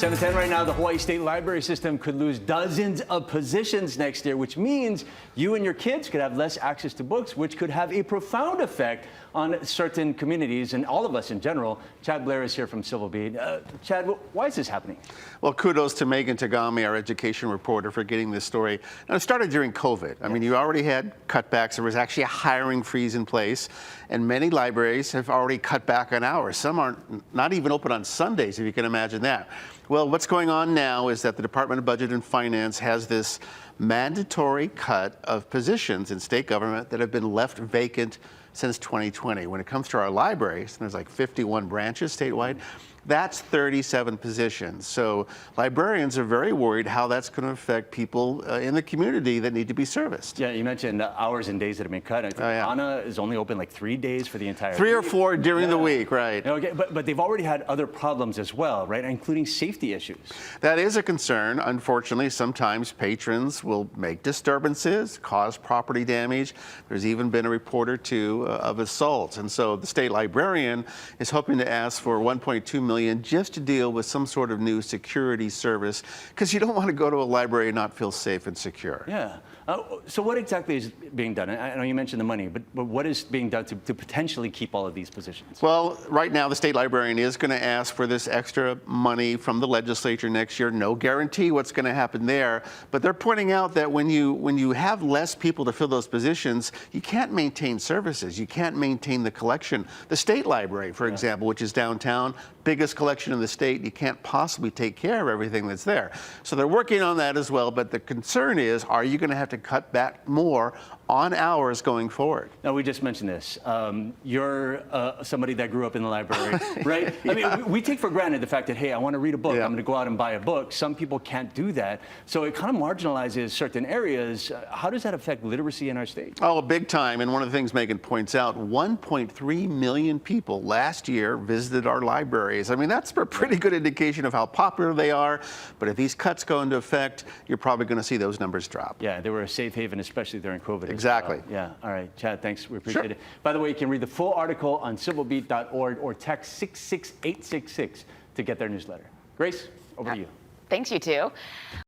7:10 right now. The Hawaii State Library System could lose dozens of positions next year, which means you and your kids could have less access to books, which could have a profound effect on certain communities and all of us in general. Chad Blair is here from Civil Beat. Chad, why is this happening? Well, kudos to Megan Tagami, our education reporter, for getting this story. Now, it started during COVID. I mean, you already had cutbacks. There was actually a hiring freeze in place, and many libraries have already cut back on hours. Some aren't not even open on Sundays, if you can imagine that. Well, what's going on now is that the Department of Budget and Finance has this mandatory cut of positions in state government that have been left vacant since 2020. When it comes to our libraries, there's like 51 branches statewide. That's 37 positions. So librarians are very worried how that's going to affect people in the community that need to be serviced. Yeah, you mentioned the hours and days that have been cut. I think Anna is only open like 3 days for the entire 3 or week. 4 during the week, right. Okay, but they've already had other problems as well, right, including safety issues. That is a concern. Unfortunately, sometimes patrons will make disturbances, cause property damage. There's even been a report or two of assaults. And so the state librarian is hoping to ask for $1.2 million just to deal with some sort of new security service, because you don't want to go to a library and not feel safe and secure. Yeah. So what exactly is being done? I know you mentioned the money, but what is being done to potentially keep all of these positions? Well, right now the state librarian is going to ask for this extra money from the legislature next year. No guarantee what's going to happen there, but they're pointing out that when you have less people to fill those positions, you can't maintain services. You can't maintain the collection. The state library, for example, which is downtown, biggest collection in the state, you can't possibly take care of everything that's there. So they're working on that as well, but the concern is, are you going to have to cut back more on hours going forward? Now, we just mentioned this. You're somebody that grew up in the library, right? I mean, we take for granted the fact that, hey, I want to read a book. I'm going to go out and buy a book. Some people can't do that. So it kind of marginalizes certain areas. How does that affect literacy in our state? Oh, big time. And one of the things Megan points out, 1.3 million people last year visited our libraries. I mean, that's a pretty good indication of how popular they are. But if these cuts go into effect, you're probably going to see those numbers drop. Yeah, they were a safe haven, especially during COVID. Exactly. Yeah. All right, Chad, thanks. We appreciate it. By the way, you can read the full article on civilbeat.org or text 66866 to get their newsletter. Grace, over to you. Thanks, you two.